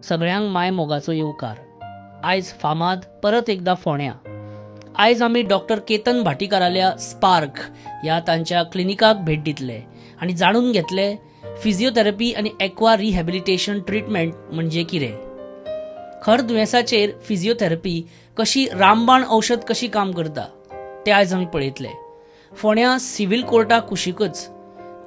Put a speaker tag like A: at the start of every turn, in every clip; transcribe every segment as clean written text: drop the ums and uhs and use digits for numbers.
A: सगळ्यांक माय मोगाचो येवकार. आयज फामाद परत एकदा फोण्या. आयज आमी डॉक्टर केतन भाटीकाराल्या स्पार्क ह्या तांच्या क्लिनिकाक भेट दितले आनी जाणून घेतले फिजिओथेरपी आनी एक्वा रिहॅबिलिटेशन ट्रीटमेंट म्हणजे कितें. खर दुयेंसाचेर फिजिओथेरपी कशी रामबाण औषध कशी काम करता ते आयज आमी पळयतले. फोण्या सिव्हिल कोर्टा कुशीकच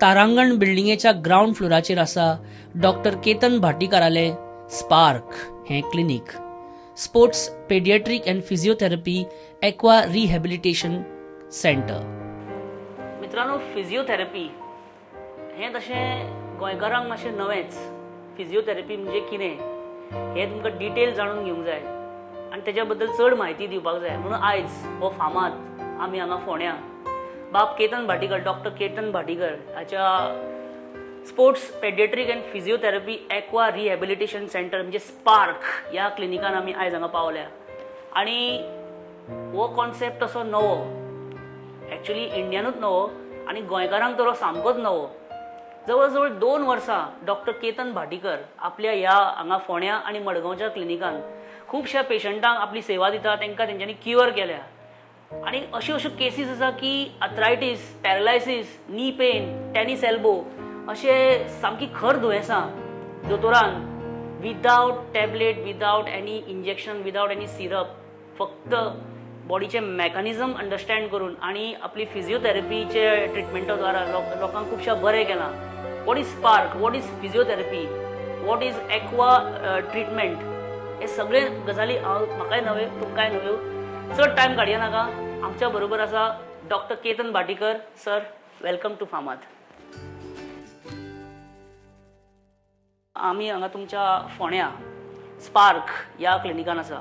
A: तारांगण बिल्डिंगेच्या ग्राउंड फ्लोराचेर आसा डॉक्टर केतन भाटीकाराले स्पार्क हें clinic. Sports paediatric and physiotherapy aqua rehabilitation centre. मित्रांनो, फिजिओथेरपी हें तशें गोंयकारांक मातशें नवेंच. फिजिओथेरपी म्हणजे कितें हें तुमकां डिटेल जाणून घेवंक जाय आनी तेज्या बद्दल चड म्हायती दिवपाक जाय. म्हणून आयज हो फामाद आमी हांगा फोण्या बाब केतन भाटीकर, डॉक्टर केतन भाटीकर हाच्या sports paediatric and physiotherapy aqua rehabilitation centre म्हणजे स्पार्क ह्या क्लिनिकान आमी आयज हांगा पावल्या. आनी हो कॉन्सेप्ट असो नवो, एक्चुली इंडियानूच नवो आनी गोंयकारांक तर हो सामकोच नवो. जवळ जवळ 2 वर्सां डॉक्टर केतन भाटीकर आपल्या ह्या हांगा फोण्या आनी मडगांवच्या क्लिनिकान खुबश्या पेशंटांक आपली सेवा दिता, तांकां तेंच्यांनी क्युअर केल्या. आनी अश्यो केसीस आसा की arthritis, पॅरलायसीस, knee pain, tennis elbow अशे सामकी खर दुयेंसां दोतोरान without tablet, without any injection, without any syrup, फक्त बॉडीचे मेकॅनिझम अंडरस्टँड करून आनी आपली फिजिओथेरपीचे ट्रिटमेंटा द्वारा लोकांक खुबशा बरें केलां. What is spark, what is physiotherapy, what is aqua treatment, हे सगळे गजाली म्हाकाय नव्यो तुमकांय नव्यो. चड टायम काडया नाका. आमच्या बरोबर आसा doctor Ketan Bhatikar. Sir, welcome to फामाद. आमी हांगा तुमच्या फोण्या स्पार्क ह्या क्लिनिकान आसा,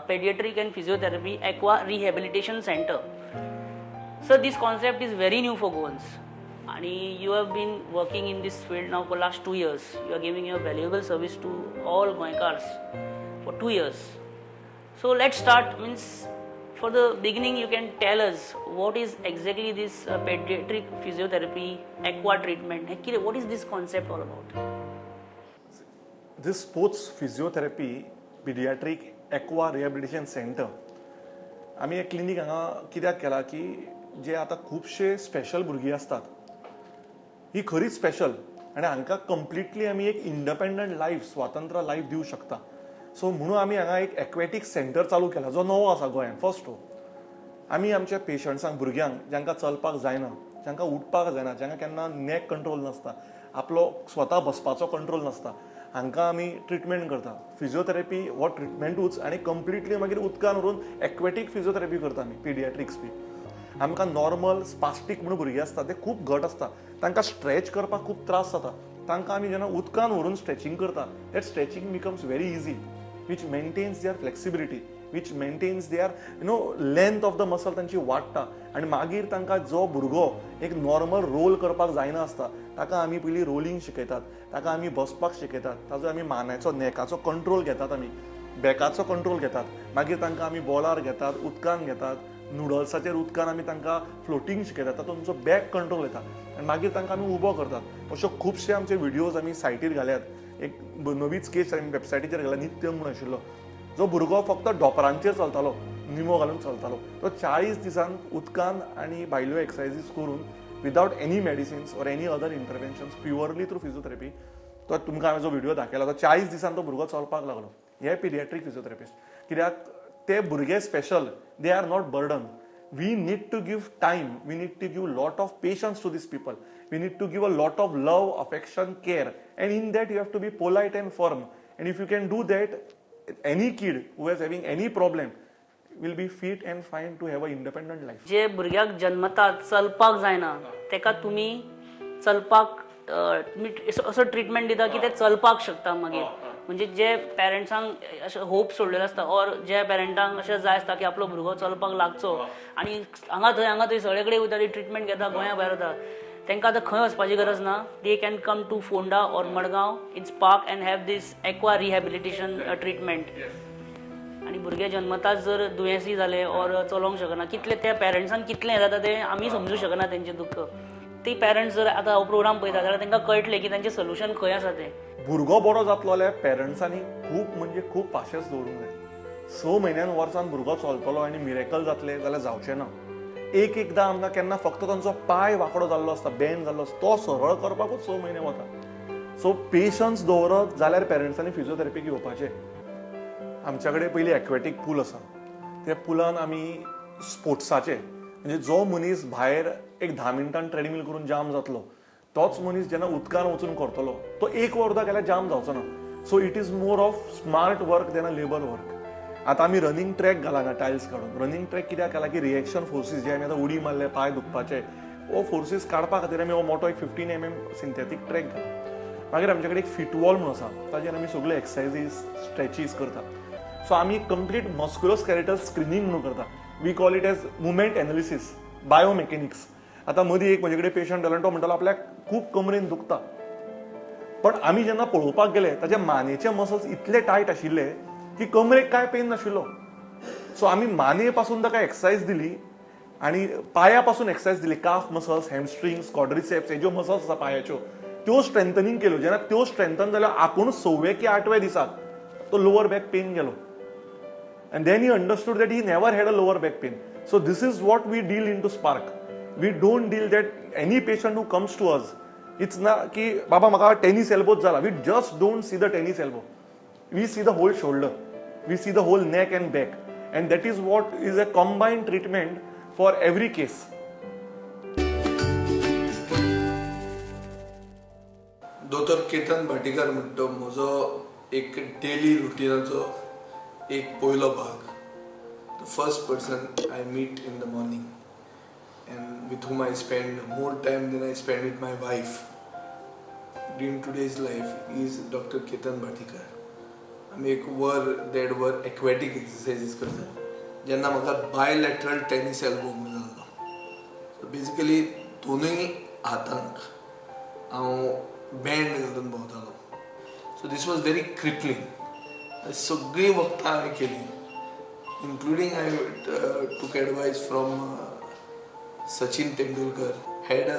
A: paediatric and physiotherapy aqua rehabilitation centre. Sir, this concept is very new for Goans आणि you have been working in this field now for last 2 years. You are giving your valuable service to all गोंयकार्स for 2 years. So let's start. Means for the beginning you can tell us what is exactly this pediatric physiotherapy aqua treatment. What is this concept all about?
B: This sports physiotherapy pediatric aqua rehabilitation center आम्ही एक clinic हांगा कित्याक केला की जे आता खूबशे special भुरगीं असतात ही खरीच स्पेशल आनी हांकां कंप्लिटली आमी एक इंडिपेंडंट लायफ, स्वातंत्र्य लायफ दिवंक शकता. सो म्हणून आमी हांगा एक एक्वेटिक सेंटर चालू केला जो नवो आसा गोंयांत. फर्स्ट आमी आमच्या पेशंट्सांक, भुरग्यांक जांकां चलपाक जायना, जांकां उठपाक जायना, जांकां केन्ना नॅक कंट्रोल नासता, आपलो स्वता बसपाचो कंट्रोल नासता, हांकां आमी ट्रिटमेंट करता. फिजिओथेरपी हो ट्रिटमेंटूच आनी कंप्लिटली मागीर उदकान व्हरून एक्वेटिक फिजिओथेरपी करता आमी, पिडियाट्रिक्स बी. आमकां नॉर्मल स्पास्टीक म्हणून भुरगीं आसता ते खूब घट आसता, तांकां स्ट्रेच करपाक खूब त्रास जाता. तांकां आमी जेन्ना उदकान व्हरून स्ट्रेचिंग करता, that stretching becomes very easy, which maintains their flexibility, which maintains their length of the muscle तांची वाडटा. आनी मागीर तांकां जो भुरगो एक नॉर्मल रोल करपाक जायना आसता ताका आमी पयलीं रोलिंग शिकयतात, ताका आमी बसपाक शिकयतात, ताजो आमी मानेचो, नेकाचो कंट्रोल घेतात, आमी बॅकाचो कंट्रोल घेतात. मागीर तांकां आमी बॉलार घेतात, उदकान घेतात, नुडल्साचेर उदकान आमी तांकां फ्लोटींग शिकयतात, तातूंत तुमचो बॅक कंट्रोल येता आनी मागीर तांकां आमी उबो करतात. अश्यो खुबशे आमचे व्हिडियोज आमी सायटीर घाल्यात. एक नवीच केस आमी वेबसायटीचेर घाला, नित्य म्हणून आशिल्लो, जो भुरगो फक्त डॉपरांचेर चलतालो, निमो घालून चलतालो, तो 40 दिसांक उदकान आनी भायल्यो एक्सरसायजीस करून without any medicines or any other interventions purely through physiotherapy तो तुमकां हांवें जो व्हिडिओ दाखयला तो 40 दिसान तो भुरगो चलपाक लागलो. हे पिडियाट्रीक फिजिओथेरपिस्ट. कित्याक ते भुरगे special, they are not burden. We need to give time, we need to give lot of patience to these people, we need to give a lot of love, affection, care, and in that you have to be polite and firm. And if you can do that, any kid who is having any problem will be fit and fine to have an independent life.
A: जे भुरग्याक जन्मतात चलपाक जायना तेका तुम्ही चलपाक असो treatment दिता की ते चलपाक शकता. मागीर म्हणजे जे पेरंट्सांक अशें होप सोडलेलो आसता ऑर जे पेरंटांक अशें जाय आसता की आपलो भुरगो चलपाक लागचो आनी हांगा थंय सगळे कडेन वयता, ट्रिटमेंट घेता, गोंया भायर वता, तांकां आतां खंय वचपाची गरज ना. They can come to Ponda or Madgaon in Spark and have this aqua rehabilitation treatment. आनी भुरगे जन्मताच जर दुयेंसी जाले ऑर चलोंक शकना, कितले त्या पेरंट्सांक कितलें जाता तें आमी समजूंक शकना तेंचें दुख्ख. ती पेरंट्स जर आतां हो प्रोग्राम पळयता जाल्यार तांकां कळटलें की तांचें सोल्युशन खंय आसा तें.
B: भुरगो बरो जातलो जाल्यार पेरंट्सांनी खूब म्हणजे खूब पाशेंस दवरूंक जाय. 6 म्हयन्यान वर्सान भुरगो चलतलो आनी मिरेकल जातले जाल्यार जावचें ना. एकदां आमकां केन्ना फक्त तांचो पाय वांकडो जाल्लो आसता, बँड जाल्लो आसता, तो सरळ करपाकूच 6 म्हयने वता. सो पेशन्स दवरत जाल्यार पेरंट्सांनी फिजिओथेरपीक येवपाचें. आमच्या कडेन पयलीं एक्वेटीक पूल आसा. त्या पुलान आमी स्पोर्ट्साचे म्हणजे जो मनीस भायर एक 10 मिनटान ट्रेडमिल करून जाम जातलो तोच मनीस जेन्ना उदकान वचून करतलो तो 1 वर केल्यार जाम जावचो ना. So it is more of smart work than a labour work. आतां आमी रनिंग ट्रॅक घाला ना टायल्स काडून. रनिंग ट्रॅक कित्याक केला की रिएक्शन फोर्सीस जे आमी आतां उडी मारले पांय दुखपाचे वो फोर्सीस काडपा खातीर आमी हो मोठो एक 15 mm सिंथेथीक ट्रॅक घाला. मागीर आमचे कडेन एक फिट वॉल म्हणून आसा ताजेर आमी सगळे एक्सरसायजीस स्ट्रेचीस करता. सो आमी कंप्लीट मस्क्युलोस्केलेटल स्क्रिनींग म्हणून करता. We call it as movement analysis biomechanics. आतां मदीं एक म्हजे कडेन पेशंट आयलो तो म्हणटालो आपल्याक खूब कमरेन दुखता पण आमी जेन्ना पळोवपाक गेले ताचे मानेचे मसल्स इतले टायट आशिल्ले की कमरेक काय पेन नाशिल्लो. सो आमी माने पासून ताका एक्सरसायज दिली आनी पांया पासून एक्सरसायज दिली. काफ मसल्स, हॅमस्ट्रिंग्स, क्वाड्रिसेप्स हे ज्यो मसल्स आसा पांयाच्यो त्यो स्ट्रेंथनिंग केल्यो. जेन्ना त्यो स्ट्रेंथन जाल्यो आपूण 6वे की 8व्या दिसाक तो लोअर बॅक पेन गेलो. And then he understood that he never had a lower back pain. So this is what we deal into SPARC. We don't deal that any patient who comes to us. It's not ki baba maka tennis elbow zala. We just don't see the tennis elbow. We see the whole shoulder. We see the whole neck and back. And that is what is a combined treatment for every case.
C: Doctor Ketan Bhatikar म्हणतो म्हजो एक daily रुटीनाचो एक पयलो भाग. The first person I meet in the morning and with whom I spend more time than I spend with my wife in today's life is Dr. Ketan Bhatikar. आमी एक वर देड वर एक्वेटीक एक्सरसाइजीस करता जेन्ना म्हाका बायलॅटरल टेनिस एल्बो म्हणून जाल्लो. सो बेसिकली दोनूय हातांक हांव बँड घालून भोंवतालो. So this was very crippling. सगळी वखदां हांवें केली including I took advice from Sachin Tendulkar had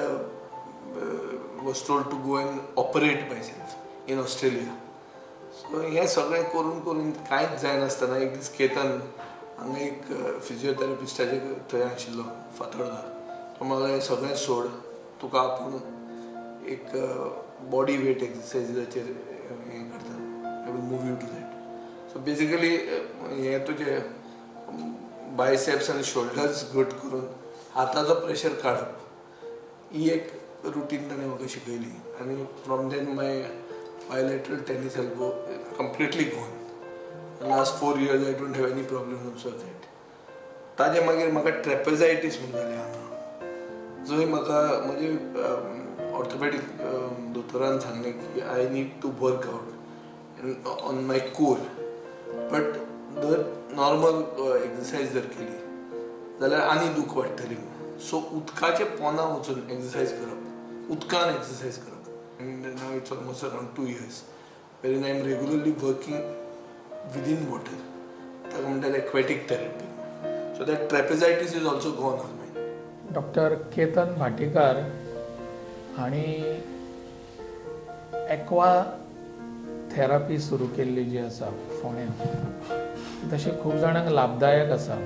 C: was told to go and operate myself in Australia. So हें सगळें करून करून कांयच जायनासतना एक दीस केतन हांगा एक फिजिओथेरपिस्टाचे थंय आशिल्लो फातोर्डा. तो म्हणलो हें सगळें सोड तुका आपूण एक बॉडी वेट एक्सरसायजीसाचेर हें करता. I will move you to that. So basically हें तुजे बायसेप्स आनी शोल्डर्स घट करून हाताचो प्रेशर काडप ही एक रुटीन ताणें म्हाका शिकयली. आनी from then my bilateral tennis elbow completely gone. Last 4 years I don't have any problem of that. ताजे मागीर म्हाका ट्रेपेजायटीस म्हणून जालें हांगा जंय म्हाका म्हणजे ऑर्थोपॅडीक दोतोरान सांगलें की I need to work out on my core. But जर नॉर्मल एक्सरसायज जर केली जाल्यार आनी दूख वाडटली. सो उदकाचे पोंदा वचून एक्सरसायज करप, उदकान एक्सरसायज करप. And now it's almost around 2 years when I am regularly working within water. ताका म्हणटात aquatic therapy. So that trapezitis is also gone on my.
D: Doctor Ketan Bhatikar हांणी एक्वा थेरपी सुरू केल्ली जी आसा फोंड्यां तशी खूब जाणांक लाभदायक आसा.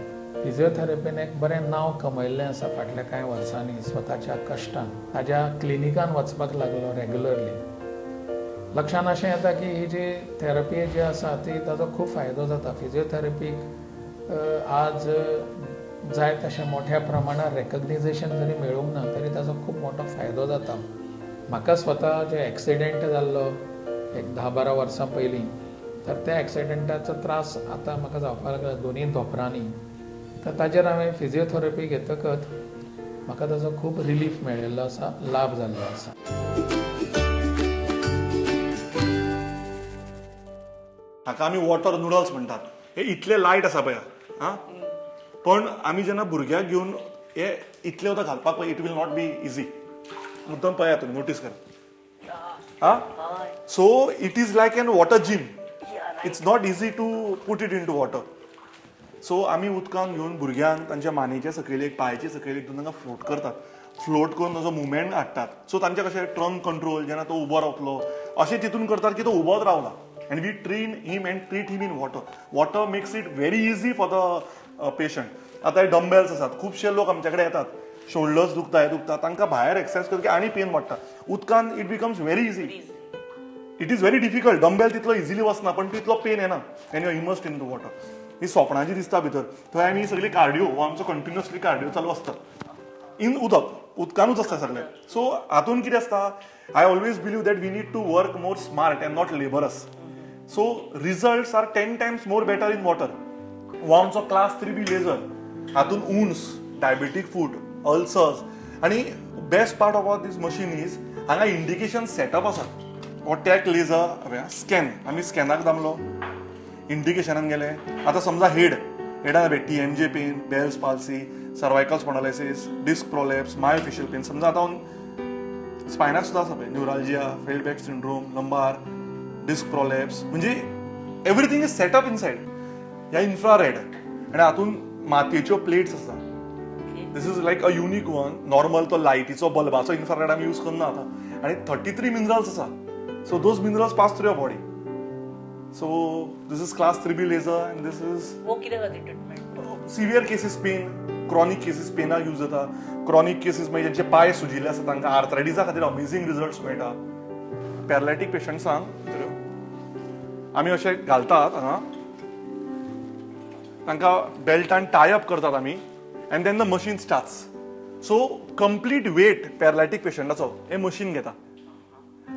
D: फिजिओथेरपीन एक बरें नांव कमयल्लें आसा फाटल्या कांय वर्सांनी स्वताच्या कश्टान. ताज्या क्लिनिकान वचपाक लागलो रेग्युलरली. लक्षांत अशें येता की ही जी थेरपी जी आसा ती ताजो खूब फायदो जाता. फिजिओथेरपीक आज जाय तशें मोठ्या प्रमाणात रेकग्नायझेशन जरी मेळूंक ना तरी ताजो खूब मोठो फायदो जाता. म्हाका स्वता जे एक्सिडेंट जाल्लो एक 10-12 वर्सां पयलीं तर त्या एक्सिडेंटाचो त्रास आतां म्हाका जावपाक लागला दोनूय धोपरांनी. तर ताजेर हांवें फिजिओथेरपी घेतकच म्हाका ताजो खूब रिलीफ मेळिल्लो आसा, लाभ जाल्लो आसा.
B: हाका आमी वॉटर नुडल्स म्हणटात. हे इतले लायट आसा पळय आं पण आमी जेन्ना भुरग्याक घेवन हे इतले वता घालपाक पळय it will not be easy. मुद्दम पळया तुमी नोटीस करा. So it is like an water gym. It's not easy to put it in to water. So आमी उदकान घेवन भुरग्यांक तांच्या मानेचे सकयल एक पांयाचे सकयल एक तांकां फ्लोट करतात. फ्लोट करून ताजो मुवमेंट हाडटात सो तांचे कशें ट्रंक कंट्रोल जेन्ना तो उबो रावतलो अशें चिंतून करतात की तो उबोच रावला and we train him and treat him in water makes it very easy for the patient आतां हे डंबेल्स आसात खुबशे लोक आमचे कडेन येतात शोल्डर्स दुखता हे दुखता तांकां भायर एक्सरसाइज करतकीर आनी पेन वाडटा उदकान it becomes very easy it is very difficult dumbbell तितलो इजिली वचना पण तितलो पेन येना and you immersed in to water ही स्वप्नाची दिसता भितर थंय आमी सगळी कार्डिओ हो आमचो कंटिन्युअसली कार्डिओ चालू आसता इन उदकानूच आसता सगळें सो हातून कितें आसता I always believe that we need to work more smart and not labours so results are 10 times more better in water हो आमचो क्लास 3B लेजर हातून उंस डायबेटीक फूड अल्सर्स आणि best part of this machine is हांगा indication setup आसा हो tack ledger scan आमी स्कॅनाक दामलो इंडिकेशनान गेले आतां समजा हेडान TMJ pain Bell's palsy cervical spondylosis disc prolapse myofascial pain समजा आतां स्पायनाक सुद्दां आसा पळय neuralgia failed back syndrome lumbar disc prolapse म्हणजे एवरीथींग इज सेटअप इनसायड ह्या इन्फ्रारेड आनी हातून मातयेच्यो प्लेट्स आसा this is like a unique one normal तो लायटीचो बल्बाचो इन्फ्रारेड आमी यूज करना आतां आनी 33 मिनरल्स आसा so those minerals pass through your body so this is class 3B laser and this is
A: वो कितें खातीर treatment
B: severe cases pain chronic cases पेनाक यूज जाता क्रॉनिक केसीस म्हणजे ज्यांचे पाय सुजिल्ले आसा तांकां आर्थरायटिसा खातीर अमेझिंग रिजल्ट्स मेळटा पॅरालायटीक पेशंट्सांक आमी अशें घालतात हांगा तांकां बेल्टान टाय अप करतात आमी and then the machine starts so complete weight paralytic पेशंटाचो हे मशीन घेता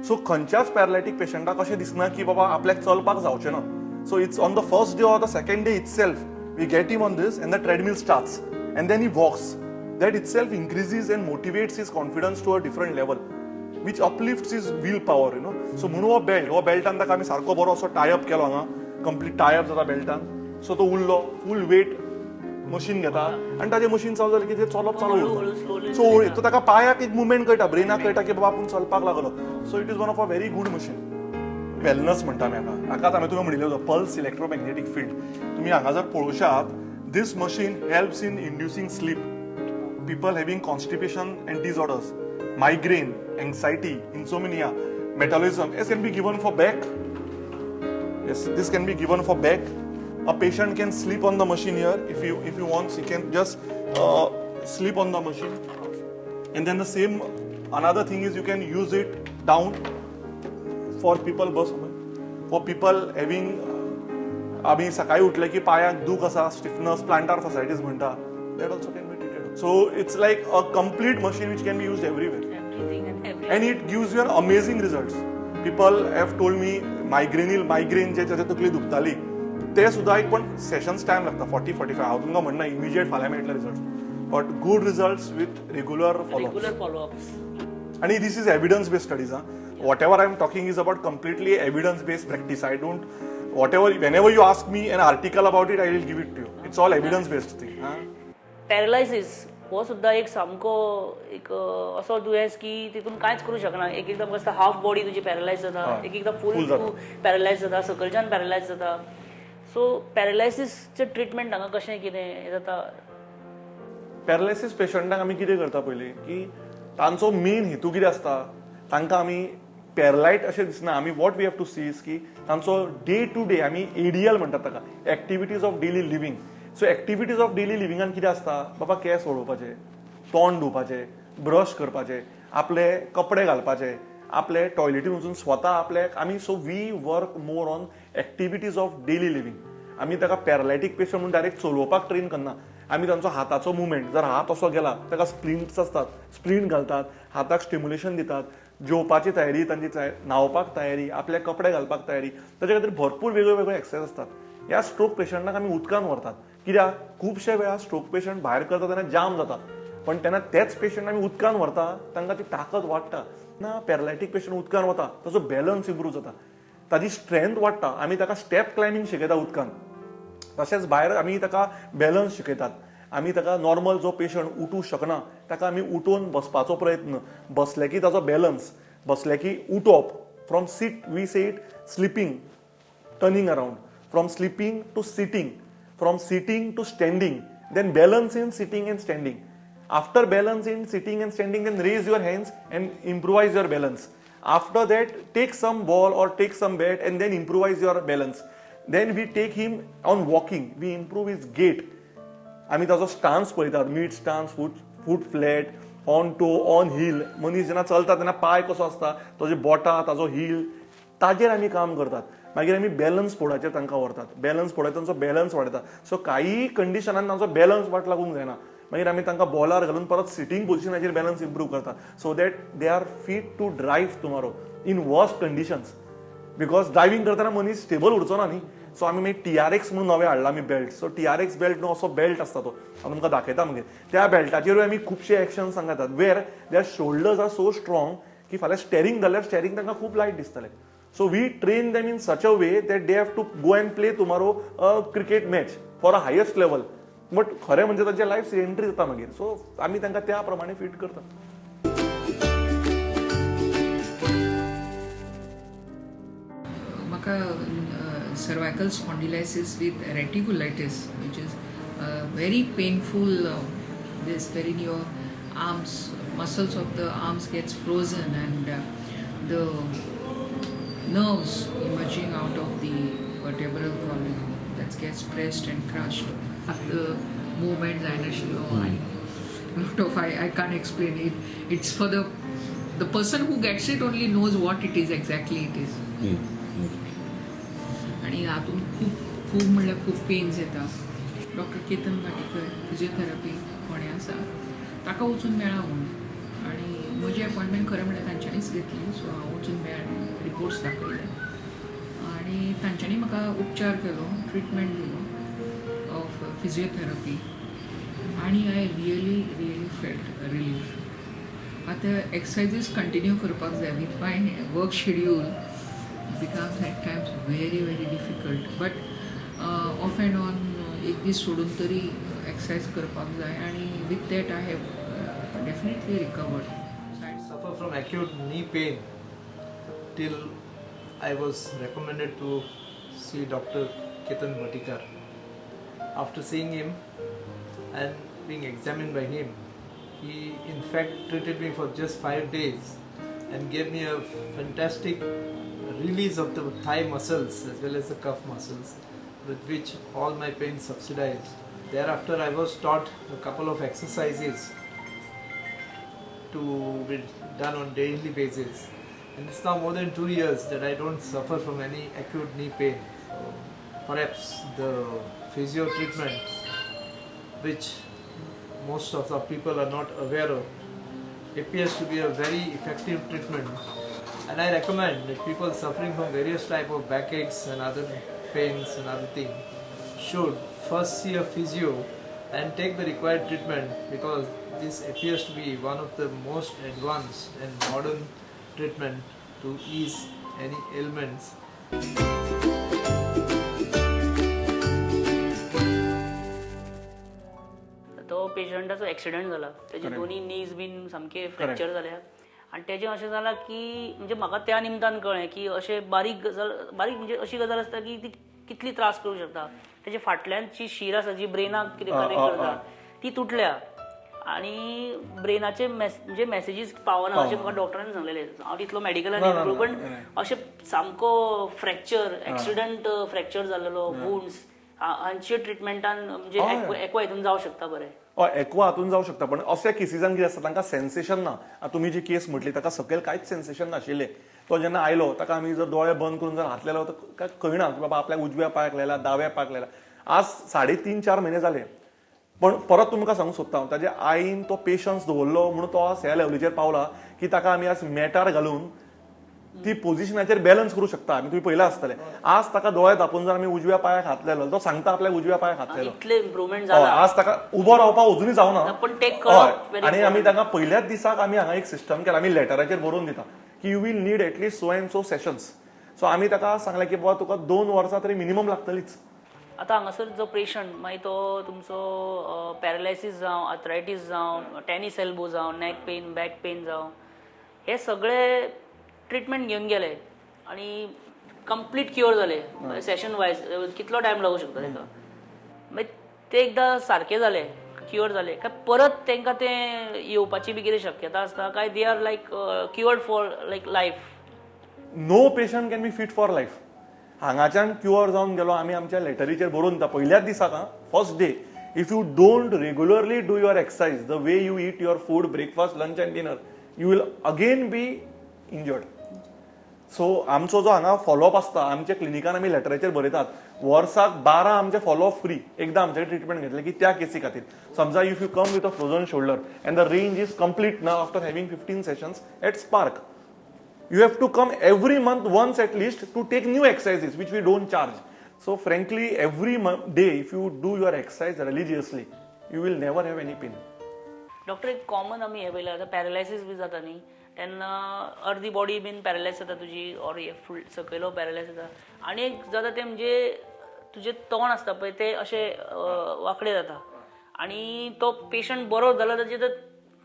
B: सो खंयच्याच पॅरालायटीक पेशंटाक अशें दिसना की बाबा आपल्याक चलपाक जावचें ना so it's on the first day or the second day itself we get him on this and the treadmill starts and then he walks that itself increases and motivates his confidence to a different level which uplifts his willpower, you know. So म्हणून हो बेल्टान ताका आमी सारको बरो असो tie up केलो हांगा complete tie up जाता बेल्टान सो तो उरलो फूल वेट मशीन घेता आनी ताजें मशीन चालू जालें की तें चलप चालू उरता सो तो ताका पांयाक एक मुवमेंट कळटा ब्रेनाक कळटा की बाबा आपूण चलपाक लागलो so it is one of a very good machine wellness म्हणटा आमी हाका हाकाच हांवें तुका म्हणिल्लो पल्स इलेक्ट्रोमॅग्नेटीक फील्ड तुमी हांगा जर पळोवशात this machine helps in inducing sleep people having constipation and disorders migraine, anxiety, insomnia, metabolism. This can be given for back. Yes, this can be given for back. A patient can sleep on the machine here. If you want, he can just sleep on the machine. And then the same. Another thing is you can use it down for people. For people having आम्ही सकाळी उठले की पायांक दूख आसा stiffness प्लांटार फसायटीस म्हणटा that also can be treated. So it's like a complete machine which can be used everywhere. And it gives you an amazing results. People have told me migraine जे त्याच्या तकली दुखताली ते सुद्धा एक पण सेशन्स टाइम लागता 40-45 हांव तुमकां म्हणना इमिजिएट फाल्यां मेळटले results but good results with regular followups आणि this is evidence based studies whatever I am talking is about completely evidence based practice I don't whenever you ask me an article about it I will give it to you. It's all evidence based thing.
A: पॅरालायसीस हो सुद्धा एक सामको एक असो दुयेंस की तितून कांयच करूं शकना एक एकदां आसता हाफ बॉडी तुजी पॅरालायज जाता एक एकदां फूल तूं पॅरालायज जाता सकलच्यान पॅरालायज जाता सो पॅरालायसीसचें ट्रिटमेंट हांगा कशें कितें जाता
B: पॅरालायसीस पेशंटांक आमी कितें करता पयलीं की तांचो मेन हेतू कितें आसता तांकां आमी पॅरलायट अशें दिसना आमी what we have to see is की तांचो डे टू डे आमी ADL म्हणटात ताका activities of daily living so activities of daily लिव्हिंगान कितें आसता बाबा केंस ओडोवपाचे तोंड धुवपाचे ब्रश करपाचे आपले कपडे घालपाचे आपले टॉयलेटीन वचून स्वता आपल्याक आमी so we work more on activities of daily living आमी ताका पॅरालायटीक पेशंट म्हणून डायरेक्ट चलोवपाक ट्रेन करना आमी तांचो हाताचो मुवमेंट जर हात असो गेला ताका स्प्रिंट्स आसतात स्प्रिंट घालतात हाताक स्टिम्युलेशन दितात जेवपाची तयारी तांची न्हावपाक तयारी आपले कपडे घालपाक तयारी ताचे खातीर भरपूर वेगळे वेगळे एक्सरसाइज असतात ह्या स्ट्रोक पेशंटाक आमी उदकान व्हरतात कित्याक खुबशे वेळा स्ट्रोक पेशंट भायर करता तेन्ना जाम जाता पण तेन्ना तेच पेशंट आमी उदकान व्हरता तांकां ती ताकद वाडटा ना पॅरालायटीक पेशंट उदकान वता ताचो बॅलन्स इम्प्रूव जाता ताजी स्ट्रेंथ वाडटा आमी ताका स्टेप क्लायंबिंग शिकयता उदकान तशेंच भायर आमी ताका बॅलन्स शिकयतात आमी ताका नॉर्मल जो पेशंट उठूंक शकना ताका आमी उठोवन बसपाचो प्रयत्न बसले की ताचो बॅलन्स बसले की उठोवप from seat we say it sleeping turning around from sleeping to sitting from sitting to standing then balance in sitting and standing After balance in sitting and standing, then raise your hands and improvise your balance. After that, take some ball or take some bat and then improvise your balance. Then we take him on walking. We improve his gait. आमी ताजो stance पळयतात, mid stance, foot flat, on toe, on heel. मनीस जेन्ना चलता तेन्ना पांय कसो आसता, ताजे बोटां, ताजो हील, ताजेर आमी काम करतात. मागीर आमी बॅलन्स स्पोर्टाचेर तांकां व्हरतात. बॅलन्स स्पोर्टाचेर तांचो बॅलन्स वाडयता. सो कांय कंडिशनान तांचो बॅलन्स वाट लागूंक जायना. मागीर आमी तांकां बॉलार घालून परत सिटींग पोजिशनाचेर बॅलन्स इम्प्रूव करता, so that they are fit to drive tomorrow in worst conditions. Because driving करतना मनीस स्टेबल उरचो ना न्ही. सो आमी मागीर TRX म्हणून नवे हाडला आमी बेल्ट. सो TRX बेल्ट न्हू असो बेल्ट आसता तो, हांव तुमकां दाखयता मागीर. त्या बेल्टाचेरूय आमी खुबशे एक्शन सांगतात where their shoulders are so strong की फाल्यां स्टेरींग जाल्यार स्टेरींग तांकां खूब लायट दिसतलें. So we train them in such a way that they have to go and play tomorrow a cricket match for a highest level. But खरें म्हणजे तांचे life Sentry जाता मागीर. सो आमी तांकां त्या प्रमाणे फिट करता.
E: म्हाका cervical spondylitis with reticulitis, which is very painful. This wherein your arms, muscles of the arms gets frozen and the nerves emerging out of the vertebral column that gets pressed and crushed. The movements and lot of I can't explain it. It's for the person who gets it only knows what it is exactly it is. आणि हातून खूब म्हणल्यार खूब pens येता. Doctor Ketan Bhatikar physiotherapy कोणे आसा ताका वचून मेळा म्हणून, आनी म्हजी अपॉयंटमेंट खरें म्हणल्यार तांच्यांनीच घेतली. सो हांव वचून मेळ्ळें, रिपोर्ट्स दाखयले आनी तांच्यांनी म्हाका उपचार केलो, ट्रिटमेंट दिलो ऑफ फिजिओथेरपी, आनी आय रियली फेल्ट रिलीफ. आतां एक्सरसायजीस कंटिन्यू करपाक जाय. With my work schedule becomes at times very difficult, but off and on एक दीस सोडून तरी एक्सरसाइज करपाक जाय, आनी with that I have definitely recovered.
F: I suffer from acute knee pain till I was recommended to see Dr. Ketan Bhatikar. After seeing him and being examined by him, he in fact treated me for just 5 days and gave me a fantastic release of the thigh muscles as well as the cuff muscles, with which all my pain subsidized. Thereafter I was taught a couple of exercises to be done on daily basis, and it's now more than 2 years that I don't suffer from any acute knee pain. Perhaps the physio treatment, which most of the people are not aware of, appears to be a very effective treatment. And I recommend that people suffering from various type of backaches and other pains and other things should first see a physio and take the required treatment, because this appears to be one of the most advanced and modern treatment to ease any ailments.
A: तो पेशंटाचो accident जाला, त्याचे दोन्ही नीज bin सामके fracture जाल्या, आनी तेजें अशें जालां की म्हणजे म्हाका त्या निमतान कळ्ळें की अशें बारीक म्हणजे अशी गजाल आसता की ती कितली त्रास करूं शकता. तेजे फाटल्यानची शीर आसा जी ब्रेनाक कितें कनेक्ट करता ती तुटल्या, आनी ब्रेनाचे म्हणजे मेसेजीस पावना अशें म्हाका डॉक्टरान सांगलेलें. हांव तितलो मेडिकलान येयलो, पण अशें सामको फ्रॅक्चर, एक्सिडंट फ्रॅक्चर जाल्लो, वुंड्स, हांचे ट्रिटमेंटान म्हणजे एकवा हितून जावं शकता बरें.
B: एक्वा हातून जावं शकता, पण अशा केसीसान कितें आसता तांकां सेन्सेशन ना. तुमी जी केस म्हटली ताका सकयल कांयच सेन्सेशन नाशिल्लें. तो जेन्ना आयलो ताका आमी जर दोळे बंद करून जर हात लायलो तर कळना की बाबा आपल्याक उजव्या पांयाक लायला, दाव्या पांयाक लायला. आज 3.5-4 महिने जाले, पण परत तुमकां सांगूंक सोदता हांव, ताजे आईन तो पेशन्स दवरलो म्हणून तो आज ह्या लेवलीचेर पावला की ताका आमी आज मॅटार घालून ती पोजिशनाचेर बॅलन्स करूं शकता. आमी तुमी पयलें आसतलें, आज ताका दोळे धापून जर आमी उजव्या पांयाक हात लायलो, तो सांगता आपल्याक उजव्या पांयाक हात लायलो.
A: इतले इम्प्रुवमेंट जाला.
B: आज ताका उबो रावपाक अजुनूय जावना,
A: पण ते कळप
B: हय. आनी आमी तांकां पयल्याच दिसाक आमी हांगा एक सिस्टम केला, आमी लेटराचेर बरोवन दिता की you will need at least so and so sessions. So आमी ताका सांगलें की बाबा तुका 2 वर्सां तरी मिनिमम लागतलीच.
A: आतां हांगासर जो पेशंट मागीर तो तुमचो पॅरालायसीस जावं, आर्थरायटीस जावं, टेनीस एल्बो जावं, नॅक पेन, बॅक पेन जावं, हे सगळे ट्रिटमेंट घेवन गेले आनी कंप्लीट क्युअर जाले. सेशन वायज कितलो टायम लागूं शकता ताका. मागीर ते एकदां सारकें जालें क्युअर जाले काय परत तांकां ते येवपाची बी कितें शक्यता आसता काय they are like cured for like life?
B: No patient can be fit for life. हांगाच्यान क्युअर जावन गेलो आमी आमच्या लेटरीचेर बरोवन दिता पयल्याच दिसाक first day. If you don't regularly do your exercise the way you eat your food breakfast lunch and dinner you will again be injured. So आमचो जो हांगा फॉलोअप आसता आमच्या क्लिनिकान आमी लेटराचेर बरयतात वर्साक 12 आमचे फॉलोअप फ्री एकदां आमचे ट्रिटमेंट घेतले की त्या केसी खातीर. समजा if you come with a frozen shoulder and the range is complete now after having 15 sessions at Spark. You have to come every month once at least to take new exercises which we don't charge. So frankly every day if you do your exercise religiously you will never have any pain.
A: Doctor एक common आमी हे पयला आतां पॅरलायसीस बी जाता न्ही तेन्ना अर्दी body bin paralyse जाता तुजी ऑर फूल सकयलो पॅरलायज जाता आनी एक जाता तें म्हणजे तुजें तोंड आसता पळय तें अशें वांकडें जाता आनी तो पेशंट बरो जाला ताजें तें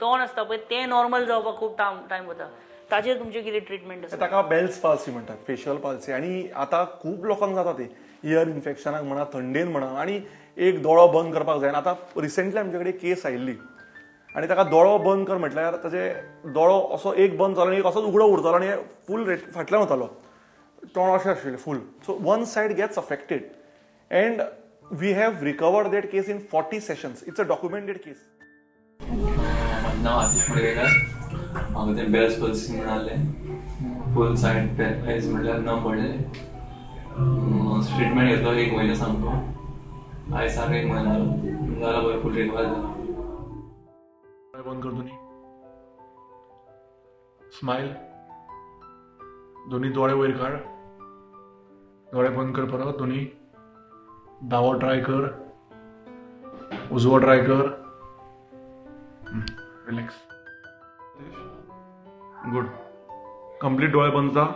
A: तोंड आसता पळय तें नॉर्मल जावपाक खूब टायम वता. ताजेर तुमचें कितें ट्रिटमेंट आसा?
B: ताका बेल्स पाल्सी म्हणटात फेशियल पाल्सी आनी आतां खूब लोकांक जाता ते इयर इन्फेक्शनाक म्हणा थंडेन म्हणा आनी एक दोळो बंद करपाक जायना. आतां रिसेंटली आमचे कडेन केस आयिल्ली आनी ताका दोळो बंद कर म्हटल्यार ताजे दोळो असो एक बंद जालो आनी एक असोच उगडो उरतालो आनी फूल फाटल्यान वतालो तोंड अशें आशिल्लें फूल. So one side gets affected and we have recovered that case in 40 sessions. It's a documented case.
G: नाव आतिश मडगेकर. हांव तें बेल्स पल्सी म्हणून आहलें फूल सायड पॅरलायज म्हणल्यार न पडलें. ट्रिटमेंट घेतलो 1 म्हयनो सामको. आयज सारको 1 म्हयनो जालो बरें फूल रिकवर जालो.
B: बंद कर दोन्ही. स्माइल. दोन्ही डोळे वयर काढ. डोळे बंद कर परत दोन्ही. दावो ट्राय कर. उजवो ट्राय कर. रिलॅक्स. गुड. कंप्लीट डोळे बंद जा.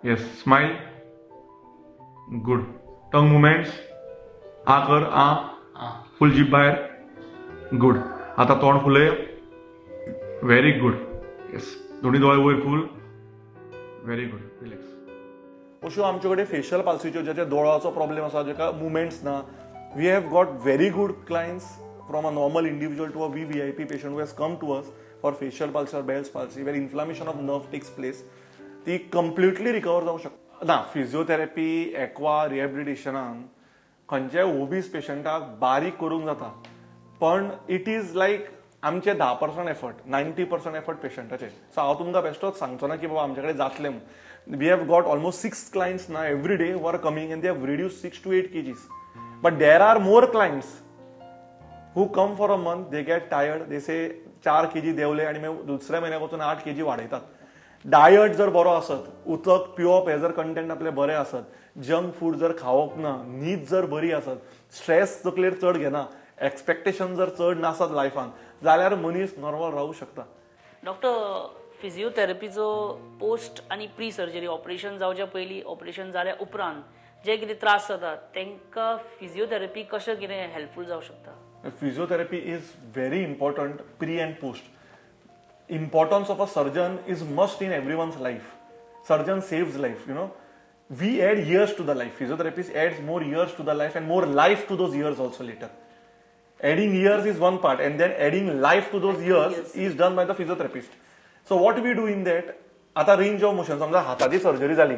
B: येस. स्माइल. गुड. टंग मुवमेंट्स. आ कर. आ. फुल जीभ बाहेर. गुड. आता तोंड फुले. Very good. येस. दोन्ही डोळे वयर फुल. Very good. रिलॅक्स. अश्यो आमचे कडेन फेशियल पाल्सीच्यो ज्याच्या दोळाचो प्रॉब्लेम आसा जाका मुवमेंट्स ना we have got very good clients from a normal individual to a VIP patient who has come to us for facial palsy or Bell's palsy where inflammation of nerve takes place. ती completely recover जावंक शकता. ना physiotherapy aqua रिहॅबिलिटेशनान खंयच्याय obese पेशंटाक बारीक करूंक जाता पण it is लायक आमचे 10% एफर्ट 90% एफर्ट पेशंटाचे. सो हांव तुमकां बेश्टोच सांगचो ना की बाबा आमचे कडेन जातलें म्हूण. We have got almost 6 clients now every day who are coming and they have reduced 6 to 8 kgs. But there are more clients who come for a month, they get tired, they say 4 kg देवले आणि मग दुसऱ्या महिन्याक वचून 8 kg वाडयतात. Diet जर बरो आसत, उदक पिवप हे जर कंटेंट आपले बरे आसत, जंक फूड जर खावप ना, न्हीद जर बरी आसत, स्ट्रेस तकलेर चड घेना, एक्सपेक्टेशन जर चड नासत लायफान जाल्यार मनीस नॉर्मल रावू शकता.
A: डॉक्टर फिजिओथेरपीचो पोस्ट आनी प्री सर्जरी ऑपरेशन जावच्या पयलीं ऑपरेशन जाल्या उपरांत जे कितें त्रास जातात तांकां फिजिओथेरपी कशें कितें हेल्पफूल जावंक शकता?
B: Physiotherapy is very important pre and post. Importance of a surgeon is must in everyone's life. Surgeon saves life, you know. We add years to the life. Physiotherapist adds more years to the life and more life to those years also later. Adding years is one part and then adding life to those years is done by the physiotherapist. So what we do in that, आता range of motion समजा हाताची surgery जाली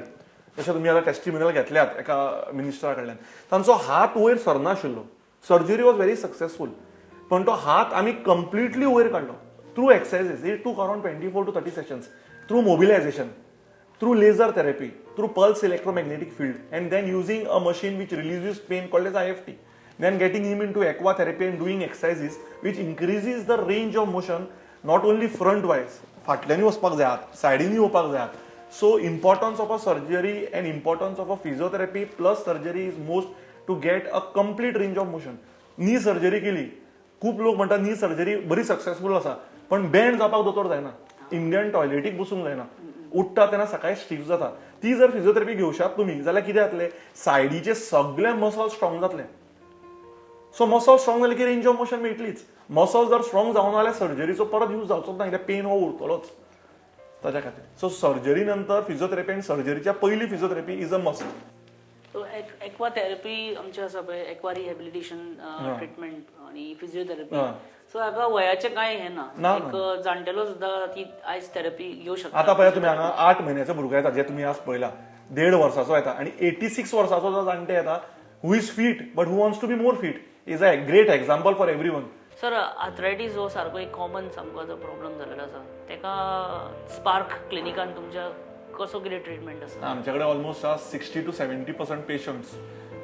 B: जशें तुमी आतां testimonial घेतल्यात एका मिनिस्टरा कडल्यान तांचो हात वयर सरनाशिल्लो. सर्जरी वॉज व्हेरी सक्सेसफूल पण तो हात आमी कंप्लिटली वयर काडलो through exercises. It took around 24 to 30 sessions through mobilisation, through laser therapy, through pulse electromagnetic field and then using a machine which releases pain called as IFT. Then getting him into aqua therapy and doing exercises which increases the range of motion not only front wise, फाटल्यानी वचपाक जाय हात, सायडीनी येवपाक जाय हात. So importance of a surgery and importance of a physiotherapy plus surgery is most to get a complete range of motion. नी surgery केली, खूप लोक म्हणतात नी सर्जरी बरी सक्सेसफूल आसा पण बँड जावपाक दोतोर जायना, इंडियन टॉयलेटीक बसूंक जायना, उठता तेन्ना सकाळी स्टीफ जाता. ती जर फिजिओथेरपी घेवशात तुमी जाल्यार कितें जातलें सायडीचे सगळे मसल स्ट्रॉंग जातले. सो मसल स्ट्रॉंग जाले की रेंज ऑफ मोशन मेळटलीच. मसल जर स्ट्रॉंग जावना जाल्यार सर्जरीचो परत यूज जावचोच ना कित्याक पेन हो उरतलोच ताच्या खातीर. सो सर्जरी नंतर फिजिओथेरपी आनी सर्जरीच्या पयली physiotherapy is a must.
A: So aqua therapy आमचे आसा पळय एक्वा रिहॅबिलिटेशन ट्रिटमेंट आणि फिजिओथेरपी सो हाका वयाचें कांय हें ना एक जाणटेलो सुद्दां ती आयज थेरपी घेवं शकता.
B: आतां पळय तुमी हांगा 8 म्हयन्याचो भुरगो येता जे तुमी आज पळयला 1.5 वर्साचो येता आणि 86 वर्साचो जो जाणटे येता who is fit but who wants to be more fit is a great example for everyone.
A: Sir arthritis हो सारको एक कॉमन सामको आतां प्रॉब्लेम जाल्लो आसा तेका स्पार्क क्लिनिकान तुमच्या कसो कितें ट्रिटमेंट आसा?
B: आमचे कडेन ऑलमोस्ट 60 to 70% पेशंट्स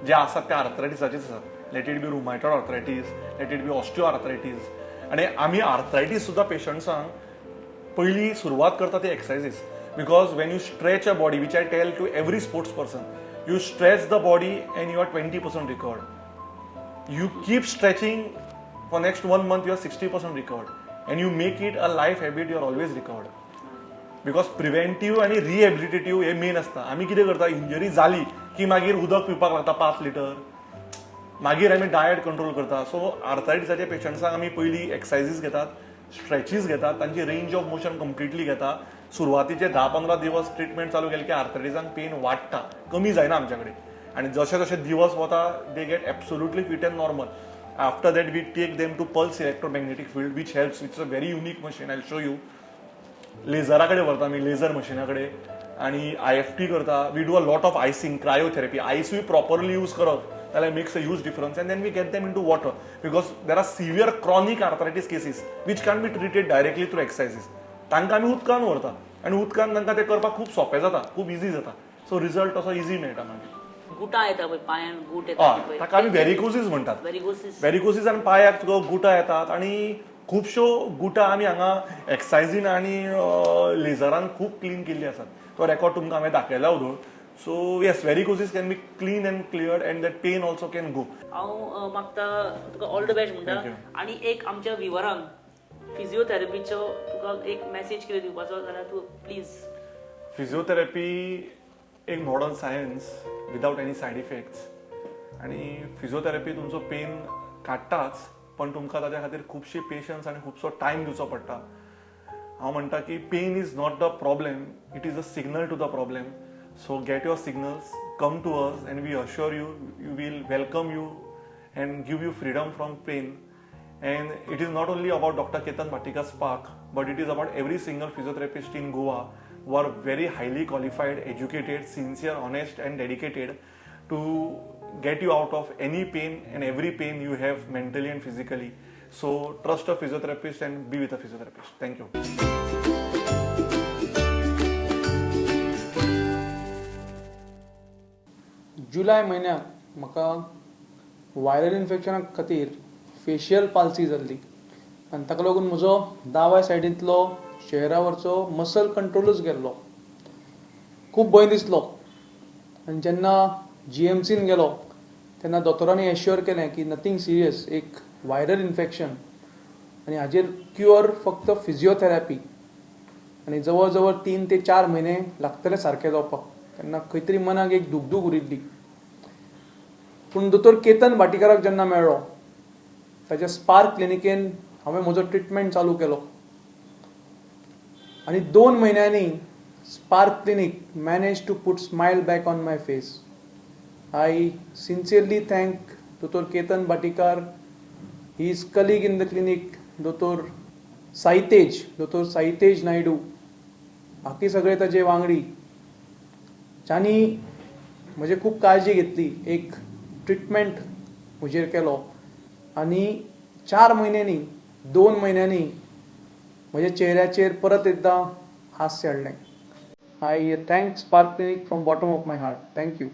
B: जे आसात ते आर्थरायटिसाचेच आसात. Let it be rheumatoid arthritis, let it be osteoarthritis. आणि आमी आर्थरायटीस सुद्धा पेशंट्सांक पयली सुरवात करता ती exercises because when you stretch a body which I tell to every sports person you stretch the body and you are 20% recovered. You keep stretching for next 1 month, you are 60% recovered. And you make it a life habit, you are always recovered. Because preventive आणि rehabilitative हे main असता. आम्ही कितें करता injury जाली की मागीर उदक पिवपाक लागता 5 लिटर. मागीर आमी डायट कंट्रोल करता. सो आर्थरायटिसाच्या पेशंट्सांक आमी पयली एक्सरसाइजीस घेतात, स्ट्रेचीस घेतात, तांची रेंज ऑफ मोशन कंप्लिटली घेता. सुरवातीचे 10-15 दिवस ट्रिटमेंट चालू केले की आर्थरायटिसांक पेन वाडटा, कमी जायना आमच्या कडेन. आणि जसे जसे दिवस वता they get absolutely fit and normal. After that we take them to pulse electromagnetic field which helps which is a very unique machine. I show you. लेझरा कडेन व्हरता आमी लेझर मशिना कडेन आणि IFT करता. We do a lot of icing cryotherapy. आयसूय properly use करप जाल्यार makes a huge difference. And then we get them in to water because there are severe chronic arthritis cases which can be treated directly through exercises. तांकां आमी उदकान व्हरता आनी उदकान तांकां ते करपाक खूब सोंपें जाता, खूब इजी जाता. सो रिजल्ट असो इजी मेळटा मागीर.
A: गुटा येता पळय पांयान गूट येता
B: ताका आमी व्हेरिकोसीस म्हणटात. व्हेरिकोसीस आनी पांयाक तुका गुटा येतात आणि खुबश्यो गुटा आमी हांगा एक्सरसाइजीन आणि लेझरान खूब क्लीन केल्ली आसात. तो रेकॉर्ड तुमकां हांवें दाखयला उदळ. So yes varicosis can be clean and cleared and that pain also can go.
A: हांव मागता तुका ऑल द बेस्ट म्हणटा आणि एक आमच्या व्हिवरांक फिजिओथेरपीचो तुका एक मेसेज कितें दिवपाचो जाल्यार तूं प्लीज.
B: फिजिओथेरपी एक modern science without any said effects आणि फिजिओथेरपी तुमचो पेन काडटाच पण तुमकां ताच्या खातीर खुबशी पेशन्स आनी खुबसो टायम दिवचो पडटा. हांव म्हणटा की pain is not the problem, it is a signal to the problem. So get your signals, come to us and we assure you will welcome you and give you freedom from pain. And it is not only about Dr. Ketan Bhatikar SPARC, but it is about every single physiotherapist in Goa who are very highly qualified, educated, sincere, honest and dedicated to get you out of any pain and every pain you have mentally and physically. So trust a physiotherapist and be with a physiotherapist. Thank you.
H: जुलै म्हयन्याक म्हाका viral इन्फेक्शना खातीर facial palsy जाल्ली आनी ताका लागून म्हजो दाव्या सायडींतलो शहरावरचो muscle कंट्रोलूच गेल्लो. खूब भंय दिसलो आनी जेन्ना GMCन गेलो तेन्ना दोतोरांनी एश्युअर केलें की नथींग सिरियस, एक व्हायरल इन्फेक्शन आनी हाजेर क्युअर फक्त फिजिओथेरपी आनी जवळ जवळ 3 ते 4 म्हयने लागतले सारकें जावपाक. तेन्ना खंय तरी मनाक एक दुगदूग उरिल्ली. पूण दोतोर केतन भाटीकाराक जेन्ना मेळ्ळो ताच्या स्पार्क क्लिनिकेन हांवें म्हजो ट्रिटमेंट चालू केलो आनी 2 म्हयन्यांनी Spark clinic manage to put smile back on my face. I sincerely thank दोतोर Ketan Bhatikar, his colleague in the clinic, दोतोर साईतेज नायडू, बाकी सगळे ताचे वांगडी जांणी म्हजी खूब काळजी घेतली. एक ट्रिटमेंट म्हजेर केलो आनी 4 म्हयन्यांनी 2 म्हयन्यांनी म्हज्या चेहऱ्याचेर परत एकदां हास्य हाडलें. I thank spark clinic from bottom of my heart. Thank you.